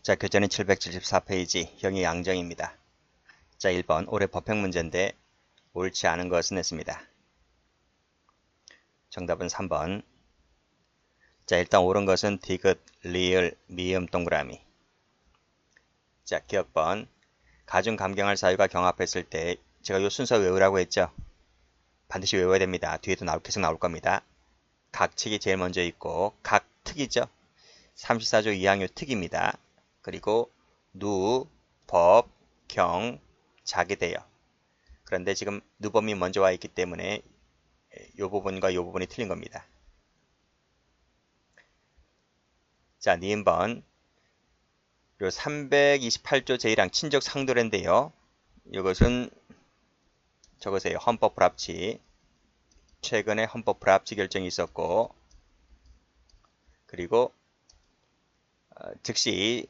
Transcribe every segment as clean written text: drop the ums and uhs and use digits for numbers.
자, 교재는 774페이지, 형의 양정입니다. 자, 1번, 올해 법행 문제인데 옳지 않은 것은 했습니다. 정답은 3번. 자, 일단 옳은 것은 디귿, 리을, 미음, 동그라미. 자, 기억번. 가중 감경할 사유가 경합했을 때 제가 이 순서 외우라고 했죠? 반드시 외워야 됩니다. 뒤에도 계속 나올 겁니다. 각칙이 제일 먼저 있고 각특이죠? 34조 2항의 특입니다. 그리고 누, 법, 경, 자기대여. 그런데 지금 누범이 먼저 와 있기 때문에 이 부분과 이 부분이 틀린 겁니다. 자, 니은번. 요 328조 제1항 친족 상도례인데요. 이것은 적으세요. 헌법 불합치. 최근에 헌법 불합치 결정이 있었고, 그리고 즉시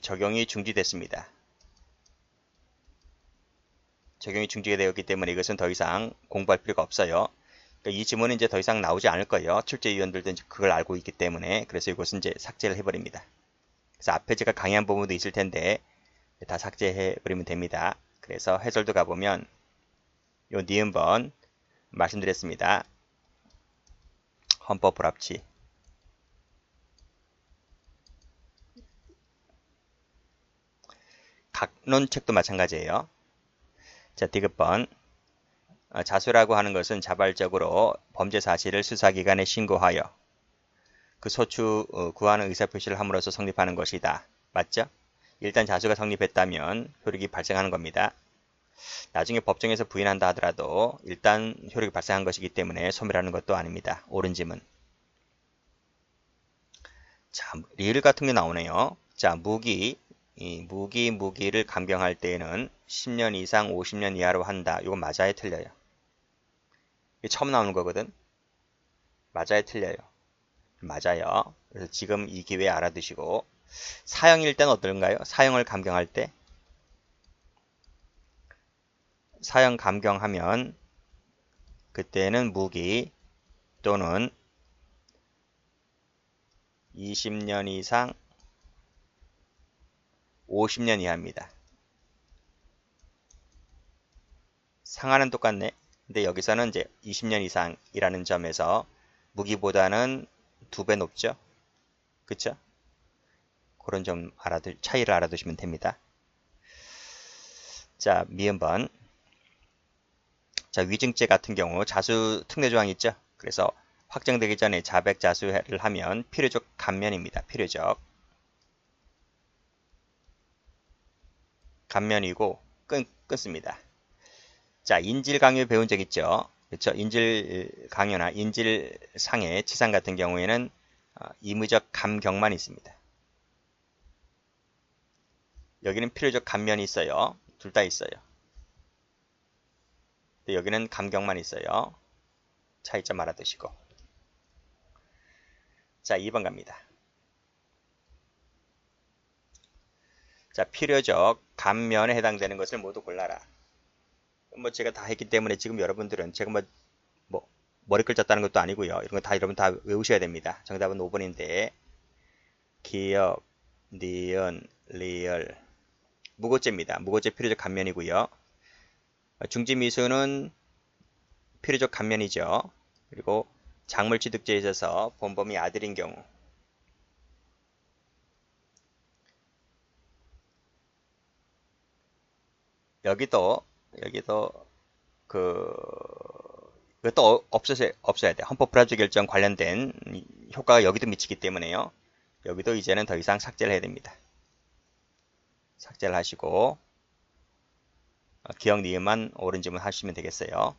적용이 중지됐습니다. 적용이 중지가 되었기 때문에 이것은 더 이상 공부할 필요가 없어요. 그러니까 이 지문은 이제 더 이상 나오지 않을 거예요. 출제위원들도 이제 그걸 알고 있기 때문에. 그래서 이것은 이제 삭제를 해버립니다. 그래서 앞에 제가 강의한 부분도 있을 텐데 다 삭제해버리면 됩니다. 그래서 해설도 가보면 요 니은번 말씀드렸습니다. 헌법 불합치. 각론책도 마찬가지예요. 자, 디귿번. 자수라고 하는 것은 자발적으로 범죄 사실을 수사기관에 신고하여 그 소추 구하는 의사표시를 함으로써 성립하는 것이다. 맞죠? 일단 자수가 성립했다면 효력이 발생하는 겁니다. 나중에 법정에서 부인한다 하더라도 일단 효력이 발생한 것이기 때문에 소멸하는 것도 아닙니다. 옳은 지문. 자, 리을 같은 게 나오네요. 자, 무기를 감경할 때에는 10년 이상 50년 이하로 한다. 이건 맞아요, 틀려요? 이게 처음 나오는 거거든. 맞아요, 틀려요? 맞아요. 그래서 지금 이 기회에 알아두시고, 사형일 때는 어떨까요? 사형을 감경할 때 사형 감경하면 그때는 무기 또는 20년 이상 50년 이하입니다. 상한은 똑같네. 근데 여기서는 이제 20년 이상이라는 점에서 무기보다는 2배 높죠. 그쵸? 그런 점 차이를 알아두시면 됩니다. 자, 미음번. 자, 위증죄 같은 경우 자수 특례 조항이 있죠. 그래서 확정되기 전에 자백 자수를 하면 필요적 감면입니다. 필요적 감면이고 끊습니다. 자, 인질 강요 배운 적 있죠. 그렇죠? 인질 강요나 인질 상해, 치상 같은 경우에는 임의적 감경만 있습니다. 여기는 필요적 감면이 있어요. 둘 다 있어요. 근데 여기는 감경만 있어요. 차이점 알아두시고. 자, 2번 갑니다. 자, 필요적 감면에 해당되는 것을 모두 골라라. 뭐 제가 다 했기 때문에 지금 여러분들은 제가 뭐 머리글 짰다는 것도 아니고요. 이런 거 다 여러분 다 외우셔야 됩니다. 정답은 5번인데 기역, 니은, 리을 무고죄입니다. 무고죄 필요적 감면이고요. 중지미수는 필요적 감면이죠. 그리고 작물취득죄에 있어서 본범이 아들인 경우 여기도 그 이것도 없어야 돼. 헌법 불합치 결정 관련된 효과가 여기도 미치기 때문에요. 여기도 이제는 더 이상 삭제를 해야 됩니다. 삭제를 하시고 기억 니은만 옳은 지문 하시면 되겠어요.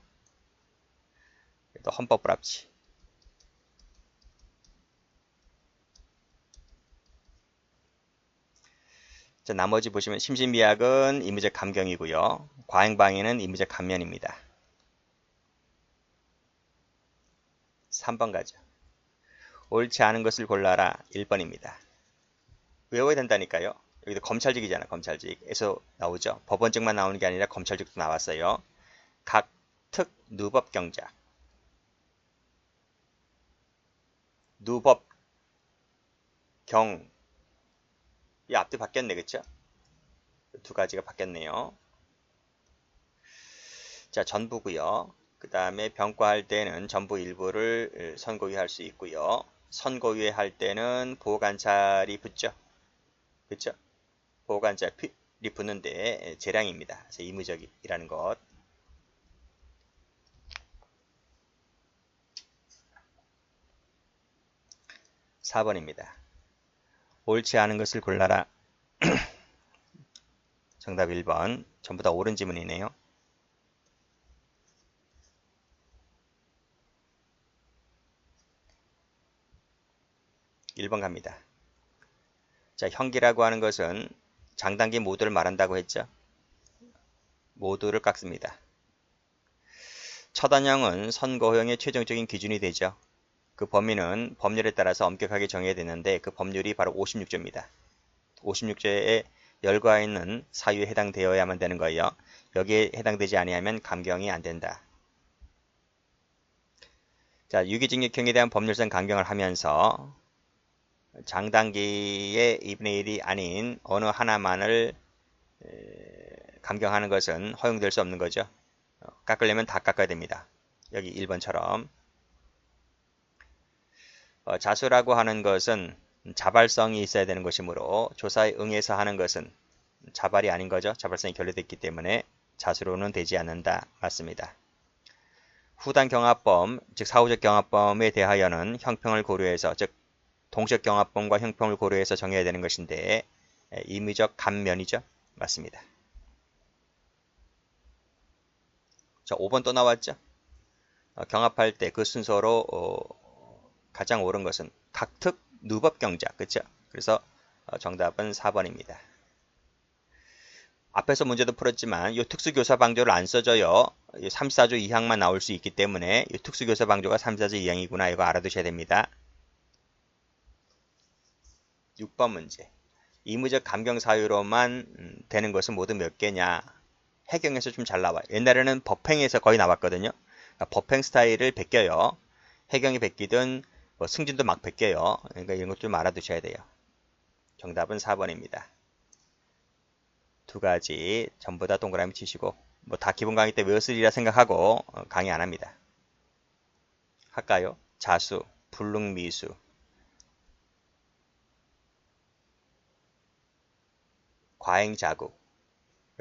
또 헌법 불합치. 자, 나머지 보시면 심신미약은 임의적 감경이고요. 과잉방해는 임의적 감면입니다. 3번 가죠. 옳지 않은 것을 골라라. 1번입니다. 외워야 된다니까요. 여기도 검찰직이잖아. 검찰직에서 나오죠. 법원직만 나오는 게 아니라 검찰직도 나왔어요. 각, 특, 누법 경작. 누법, 경, 이 앞뒤 바뀌었네, 그쵸? 두 가지가 바뀌었네요. 자, 전부고요. 그 다음에 병과할 때는 전부 일부를 선고유예할 수 있고요. 선고유예할 때는 보호관찰이 붙죠. 그쵸? 보호관찰이 붙는데 재량입니다. 그래서 의무적이라는 것. 4번입니다. 옳지 않은 것을 골라라. 정답 1번. 전부 다 옳은 지문이네요. 1번 갑니다. 자, 형기라고 하는 것은 장단기 모두를 말한다고 했죠. 모두를 깎습니다. 처단형은 선고형의 최종적인 기준이 되죠. 그 범위는 법률에 따라서 엄격하게 정해야 되는데 그 법률이 바로 56조입니다. 56조에 열거하 있는 사유에 해당되어야만 되는 거예요. 여기에 해당되지 아니하면 감경이 안 된다. 자, 유기징역형에 대한 법률상 감경을 하면서 장단기의 2분의 1이 아닌 어느 하나만을 감경하는 것은 허용될 수 없는 거죠. 깎으려면 다 깎아야 됩니다. 여기 1번처럼. 자수라고 하는 것은 자발성이 있어야 되는 것이므로 조사에 응해서 하는 것은 자발이 아닌 거죠. 자발성이 결여됐기 때문에 자수로는 되지 않는다. 맞습니다. 후단 경합범, 즉 사후적 경합범에 대하여는 형평을 고려해서, 즉 동시적 경합범과 형평을 고려해서 정해야 되는 것인데 임의적 감면이죠. 맞습니다. 자, 5번 또 나왔죠. 경합할 때 그 순서로 가장 옳은 것은 각특 누법경자. 그쵸? 그래서 정답은 4번입니다. 앞에서 문제도 풀었지만 이 특수교사 방조를 안 써줘요. 3, 4조 이항만 나올 수 있기 때문에 이 특수교사 방조가 3, 4조 이항이구나. 이거 알아두셔야 됩니다. 6번 문제. 의무적 감경 사유로만 되는 것은 모두 몇 개냐? 해경에서 좀 잘 나와요. 옛날에는 법행에서 거의 나왔거든요. 그러니까 법행 스타일을 베껴요. 해경이 베끼든 뭐 승진도 막 베껴요. 그러니까 이런 것 좀 알아두셔야 돼요. 정답은 4번입니다. 두 가지 전부 다 동그라미 치시고 뭐 다 기본 강의 때 외웠으리라 생각하고 강의 안 합니다. 할까요? 자수, 불능미수, 과잉자국,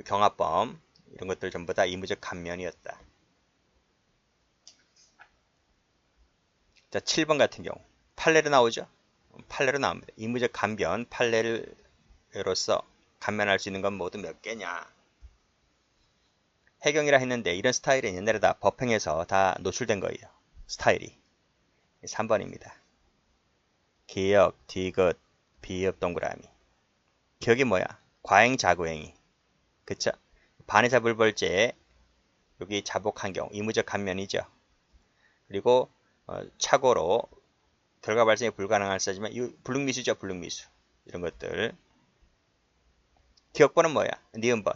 경합범 이런 것들 전부 다 의무적 감면이었다. 자, 7번 같은 경우 판례로 나오죠? 판례로 나옵니다. 의무적 감변, 판례로서 감면할 수 있는 건 모두 몇 개냐? 해경이라 했는데 이런 스타일은 옛날에 다 법행에서 다 노출된 거예요. 스타일이. 3번입니다. 기역, 디귿, 비읍 동그라미. 기역이 뭐야? 과잉자구행위. 그쵸? 반의사 불벌죄 여기 자복한 경우 의무적 감면이죠. 그리고 착오로 결과 발생이 불가능할 수지만 이 불능미수죠. 불능미수. 이런 것들. 기억번은 뭐야? 니은번.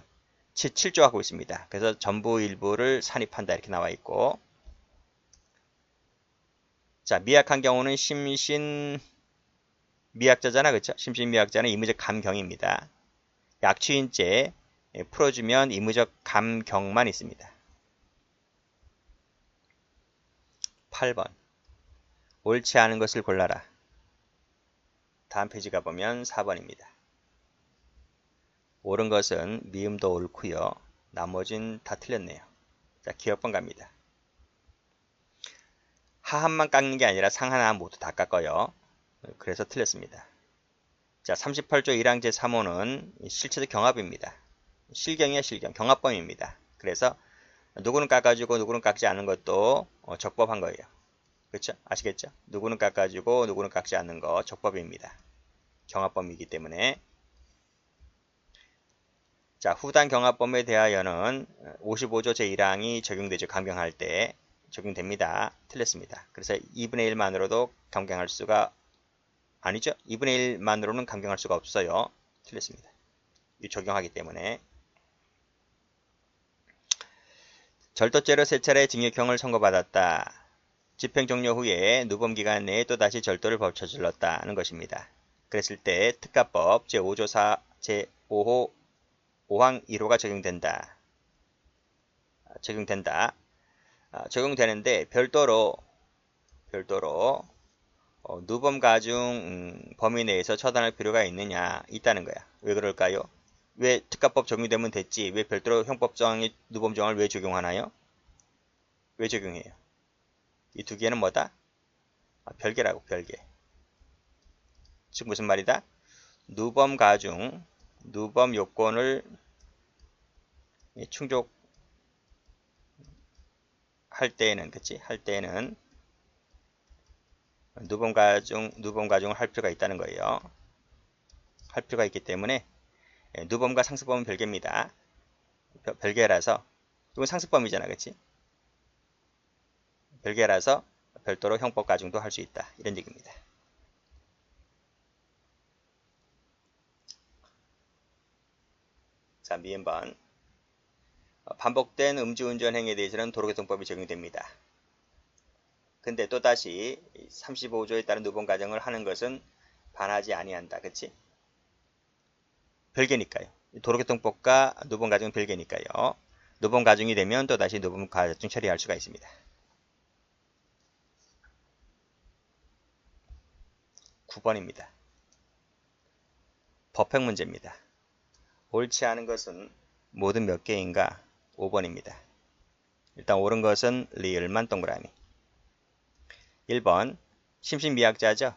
7조 하고 있습니다. 그래서 전부 일부를 산입한다 이렇게 나와 있고, 자, 미약한 경우는 심신 미약자잖아, 그렇죠? 심신 미약자는 의무적 감경입니다. 약취인죄 풀어주면 의무적 감경만 있습니다. 8번. 옳지 않은 것을 골라라. 다음 페이지 가보면 4번입니다. 옳은 것은 미음도 옳고요. 나머진 다 틀렸네요. 자, 기억번 갑니다. 하한만 깎는 게 아니라 상하나 모두 다 깎아요. 그래서 틀렸습니다. 자, 38조 1항 제3호는 실체적 경합입니다. 실경이야 실경, 경합범입니다. 그래서 누구는 깎아주고 누구는 깎지 않는 것도 적법한 거예요. 그렇죠? 아시겠죠? 누구는 깎아주고 누구는 깎지 않는 거 적법입니다. 경합범이기 때문에. 자, 후단 경합범에 대하여는 55조 제1항이 적용되죠. 감경할 때 적용됩니다. 틀렸습니다. 그래서 2분의 1만으로도 감경할 수가 아니죠. 2분의 1만으로는 감경할 수가 없어요. 틀렸습니다. 이 적용하기 때문에. 절도죄로 3차례 징역형을 선고받았다. 집행 종료 후에 누범기간 내에 또다시 절도를 저질렀다는 것입니다. 그랬을 때 특가법 제5조 4 제5호 5항 1호가 적용된다. 적용되는데 별도로 누범 가중 범위 내에서 처단할 필요가 있다는 거야. 왜 그럴까요? 왜 특가법 적용되면 됐지? 왜 별도로 형법정의 누범정을 왜 적용하나요? 왜 적용해요? 이 두 개는 뭐다? 별개라고, 별개. 즉 무슨 말이다? 누범 가중, 누범 요건을 충족할 때에는, 그치? 할 때에는 누범 가중을 할 필요가 있다는 거예요. 할 필요가 있기 때문에 누범과 상습범은 별개입니다. 별개라서 이건 상습범이잖아, 그치? 별개라서 별도로 형법 가중도 할 수 있다. 이런 얘기입니다. 자, 미음번. 반복된 음주운전 행위에 대해서는 도로교통법이 적용됩니다. 근데 또다시 35조에 따른 누범 가중을 하는 것은 반하지 아니한다. 그치? 별개니까요. 도로교통법과 누범 가중은 별개니까요. 누범 가중이 되면 또다시 누범 가중 처리할 수가 있습니다. 9번입니다. 법행 문제입니다. 옳지 않은 것은 모두 몇 개인가? 5번입니다. 일단 옳은 것은 리을만 동그라미. 1번 심신미약자죠.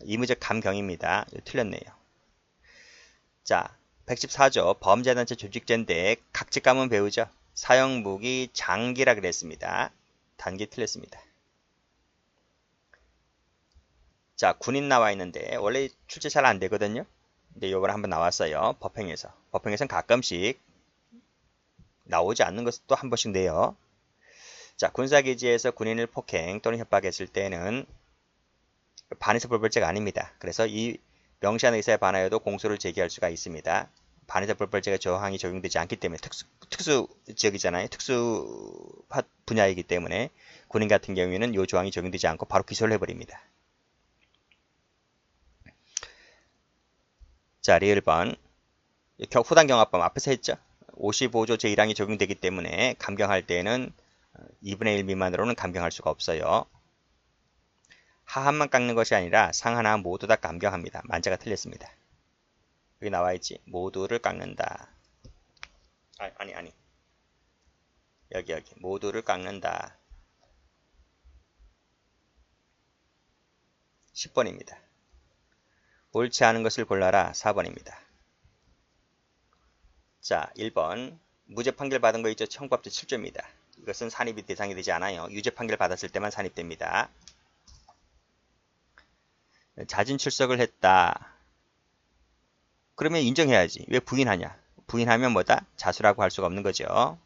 의무적 감경입니다. 틀렸네요. 자, 114조 범죄단체 조직죄인데 각직감은 배우죠. 사형무기 장기라 그랬습니다. 단기 틀렸습니다. 자, 군인 나와 있는데 원래 출제 잘 안 되거든요. 근데 이번에 한번 나왔어요. 법행에서. 법행에서는 가끔씩 나오지 않는 것도 한 번씩 내요. 자, 군사기지에서 군인을 폭행 또는 협박했을 때는 반의사 불벌죄가 아닙니다. 그래서 이 명시한 의사에 반하여도 공소를 제기할 수가 있습니다. 반의사 불벌죄가 저항이 적용되지 않기 때문에 특수 지역이잖아요. 특수 분야이기 때문에 군인 같은 경우에는 이 조항이 적용되지 않고 바로 기소를 해버립니다. 자, 리을번. 후단경합범 앞에서 했죠. 55조 제1항이 적용되기 때문에 감경할 때에는 2분의 1 미만으로는 감경할 수가 없어요. 하한만 깎는 것이 아니라 상하나 모두 다 감경합니다. 만자가 틀렸습니다. 여기 나와있지. 모두를 깎는다. 아니. 여기. 모두를 깎는다. 10번입니다. 옳지 않은 것을 골라라. 4번입니다. 자, 1번. 무죄 판결 받은 거 있죠? 형법 제7조입니다. 이것은 산입이 대상이 되지 않아요. 유죄 판결 받았을 때만 산입됩니다. 자진 출석을 했다. 그러면 인정해야지. 왜 부인하냐? 부인하면 뭐다? 자수라고 할 수가 없는 거죠.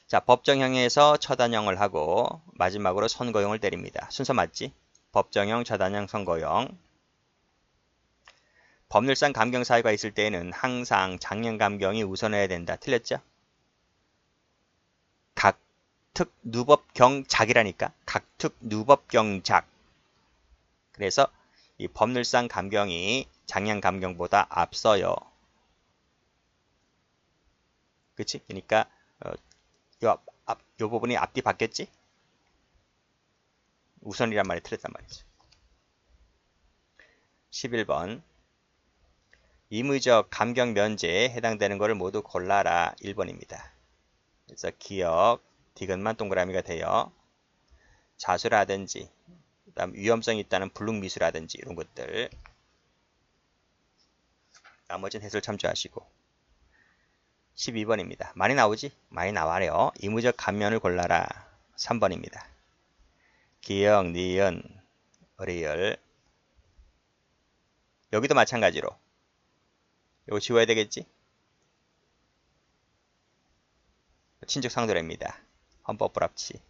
자, 법정형에서 처단형을 하고 마지막으로 선고형을 때립니다. 순서 맞지? 법정형, 처단형, 선고형. 법률상 감경 사유가 있을 때에는 항상 장년 감경이 우선해야 된다. 틀렸죠? 각특누법경작이라니까. 각특누법경작. 그래서 이 법률상 감경이 장년 감경보다 앞서요. 그치? 그러니까 요 부분이 앞뒤 바뀌었지? 우선이란 말이 틀렸단 말이죠. 11번. 임의적 감경 면제에 해당되는 것을 모두 골라라. 1번입니다. 그래서 기억, 디귿만 동그라미가 돼요. 자수라든지, 그다음 위험성이 있다는 불능미수라든지 이런 것들. 나머지는 해설 참조하시고. 12번입니다. 많이 나오지? 많이 나와요. 임의적 감면을 골라라. 3번입니다. 기억, 니은, 리을. 여기도 마찬가지로. 이거 지워야 되겠지? 친척상도례입니다. 헌법 불합치.